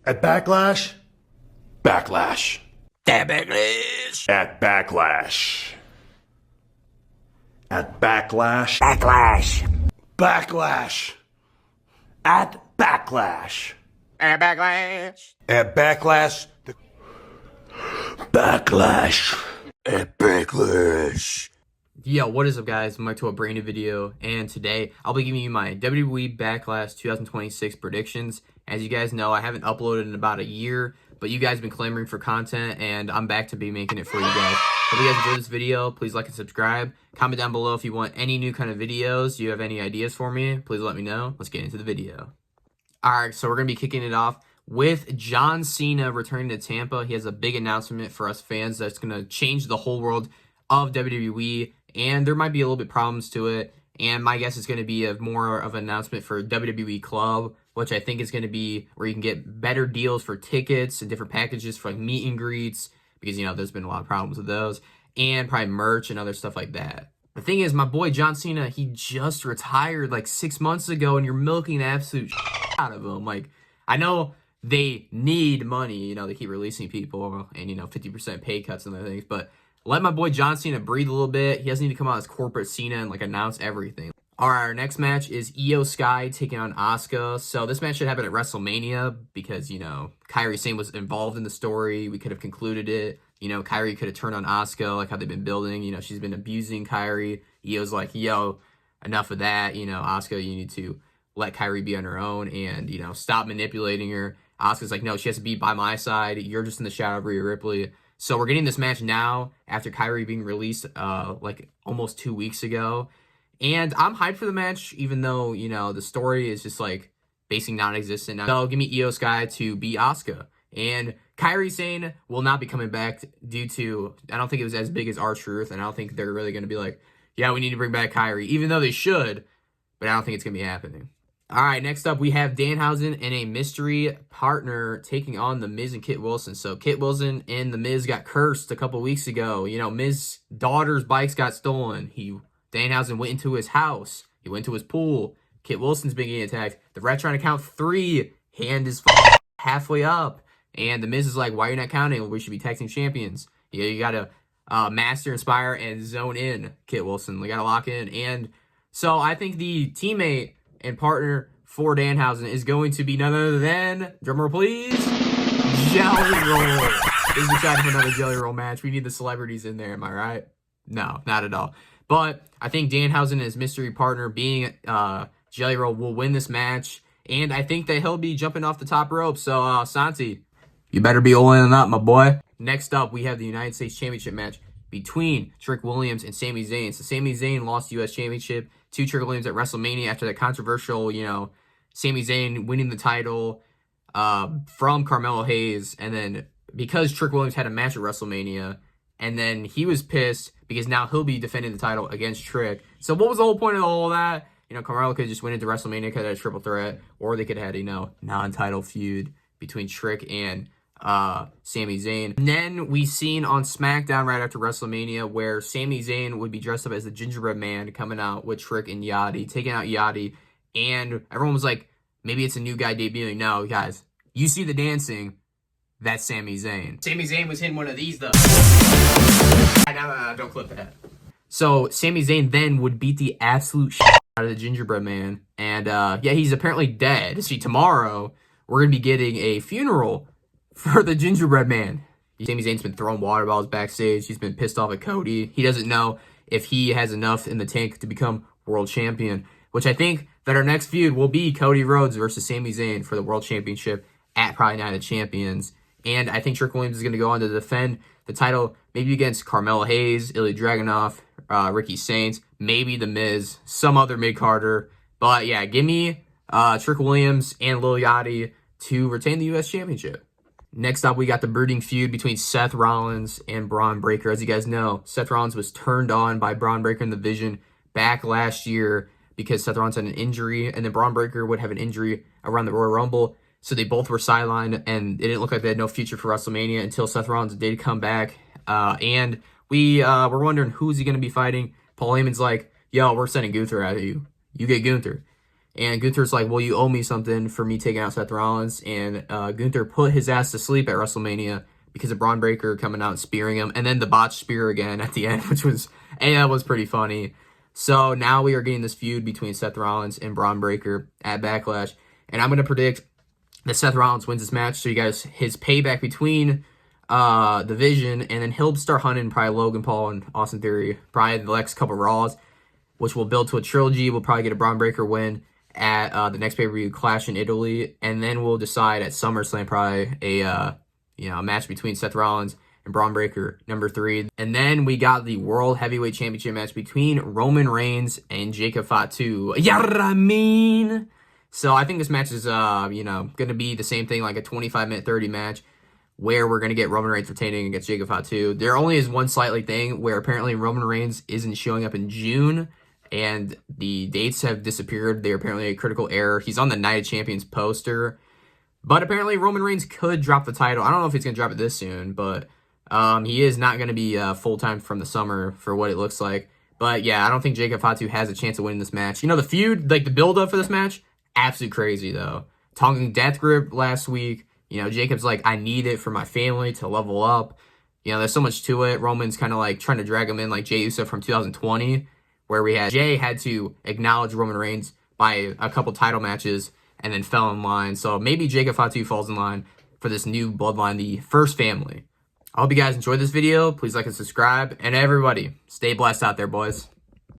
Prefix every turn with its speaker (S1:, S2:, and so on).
S1: At Backlash?
S2: Backlash.
S3: At Backlash.
S1: At Backlash. At Backlash.
S3: Backlash.
S1: Backlash. At Backlash.
S3: At Backlash.
S1: At Backlash. Backlash.
S3: At Backlash.
S2: Yo, what is up, guys? Welcome back to a brand new video, and today I'll be giving you my WWE Backlash 2026 predictions. As you guys know, I haven't uploaded in about a year, but you guys have been clamoring for content, and I'm back to be making it for you guys. Hope you guys enjoyed this video. Please like and subscribe. Comment down below if you want any new kind of videos. Do you have any ideas for me? Please let me know. Let's get into the video. Alright, so we're going to be kicking it off with John Cena returning to Tampa. He has a big announcement for us fans that's going to change the whole world of WWE, and there might be a little bit problems to it, and my guess is going to be more of an announcement for WWE Club, which I think is going to be where you can get better deals for tickets and different packages for like meet and greets, because, you know, there's been a lot of problems with those, and probably merch and other stuff like that. The thing is, my boy John Cena, he just retired like 6 months ago, and you're milking the absolute out of him. Like, I know they need money, you know, they keep releasing people and, you know, 50% pay cuts and other things, but let my boy John Cena breathe a little bit. He doesn't need to come out as corporate Cena and like announce everything. All right, our next match is Iyo Sky taking on Auska. So this match should happen at WrestleMania because, you know, Sane was involved in the story. We could have concluded it. You know, could have turned on Auska, like how they've been building. You know, she's been abusing Iyo's like, yo, enough of that. You know, Auska, you need to let be on her own and, you know, stop manipulating her. Asuka's like, no, she has to be by my side. You're just in the shadow of Rhea Ripley. So we're getting this match now after being released like almost 2 weeks ago. And I'm hyped for the match, even though, you know, the story is just like basically non-existent. So give me Iyo Sky to beat Auska. And Sane will not be coming back due to, I don't think it was as big as R-Truth, and I don't think they're really going to be like, yeah, we need to bring back even though they should, but I don't think it's going to be happening. All right, next up, we have Danhausen and a mystery partner taking on the Miz and Kit Wilson. So Kit Wilson and the Miz got cursed a couple weeks ago. You know, Miz's daughter's bikes got stolen. Danhausen went into his house. He went to his pool. Kit Wilson's been getting attacked. The ref's trying to count 3. Hand is halfway up. And the Miz is like, why are you not counting? We should be tag team champions. You got to master, inspire, and zone in Kit Wilson. We got to lock in. And so I think the teammate and partner for Danhausen is going to be none other than, drumroll please, Jelly Roll. This is exciting for another Jelly Roll match. We need the celebrities in there, am I right? No, not at all. But I think Danhausen and his mystery partner being Jelly Roll will win this match. And I think that he'll be jumping off the top rope. So, Santi, you better be all-in up, my boy. Next up, we have the United States Championship match between Trick Williams and Sami Zayn. So Sami Zayn lost the U.S. Championship to Trick Williams at WrestleMania after that controversial, you know, Sami Zayn winning the title from Carmelo Hayes. And then because Trick Williams had a match at WrestleMania, and then he was pissed because now he'll be defending the title against Trick. So what was the whole point of all that? You know, Carmelo could just win into WrestleMania because had a triple threat, or they could have had, you know, non-title feud between Trick and Sami Zayn. And then we seen on SmackDown right after WrestleMania where Sami Zayn would be dressed up as the gingerbread man coming out with Trick and Yachty, taking out Yachty, and everyone was like, maybe it's a new guy debuting. No, guys, you see the dancing, that's Sami Zayn. Sami Zayn was hitting one of these though. No, don't clip that. So Sami Zayn then would beat the absolute shit out of the gingerbread man, and yeah, he's apparently dead. See, tomorrow we're gonna be getting a funeral for the gingerbread man. Sami Zayn's been throwing water balls backstage. He's been pissed off at Cody. He doesn't know if he has enough in the tank to become world champion, which I think that our next feud will be Cody Rhodes versus Sami Zayn for the world championship at probably Night of Champions. And I think Trick Williams is going to go on to defend the title maybe against Carmelo Hayes, Ilya Dragunov, Ricky Saints, maybe The Miz, some other mid-carder. But yeah, give me Trick Williams and Lil Yachty to retain the U.S. Championship. Next up, we got the brooding feud between Seth Rollins and Bron Breakker. As you guys know, Seth Rollins was turned on by Bron Breakker in the Vision back last year because Seth Rollins had an injury, and then Bron Breakker would have an injury around the Royal Rumble. So they both were sidelined, and it didn't look like they had no future for WrestleMania until Seth Rollins did come back. And we were wondering who's he going to be fighting. Paul Heyman's like, yo, we're sending Gunther out of you. You get Gunther. And Gunther's like, well, you owe me something for me taking out Seth Rollins. And Gunther put his ass to sleep at WrestleMania because of Braun Breaker coming out and spearing him. And then the botched spear again at the end, which was, that was pretty funny. So now we are getting this feud between Seth Rollins and Braun Breaker at Backlash. And I'm going to predict that Seth Rollins wins this match. So you guys, his payback between the Vision, and then he'll start hunting probably Logan Paul and Austin Theory probably the next couple Raws, which will build to a trilogy. We'll probably get a Braun Breaker win at the next pay-per-view Clash in Italy, and then we'll decide at SummerSlam probably a match between Seth Rollins and Braun Breaker, number 3. And then we got the World Heavyweight Championship match between Roman Reigns and Jacob Fatu. So I think this match is, going to be the same thing, like a 25-minute, 30 match, where we're going to get Roman Reigns retaining against Jacob Fatu. There only is one slightly thing where apparently Roman Reigns isn't showing up in June, and the dates have disappeared. They're apparently a critical error. He's on the Night of Champions poster, but apparently Roman Reigns could drop the title. I don't know if he's going to drop it this soon, but he is not going to be full-time from the summer for what it looks like. But yeah, I don't think Jacob Fatu has a chance of winning this match. The feud, like the build-up for this match, absolutely crazy though. Talking death grip last week. Jacob's like, I need it for my family to level up. There's so much to it. Roman's kind of like trying to drag him in like Jey Uso from 2020, where Jey had to acknowledge Roman Reigns by a couple title matches and then fell in line. So maybe Jacob Fatu falls in line for this new bloodline, the First Family. I hope you guys enjoyed this video. Please like and subscribe. And everybody, stay blessed out there, boys.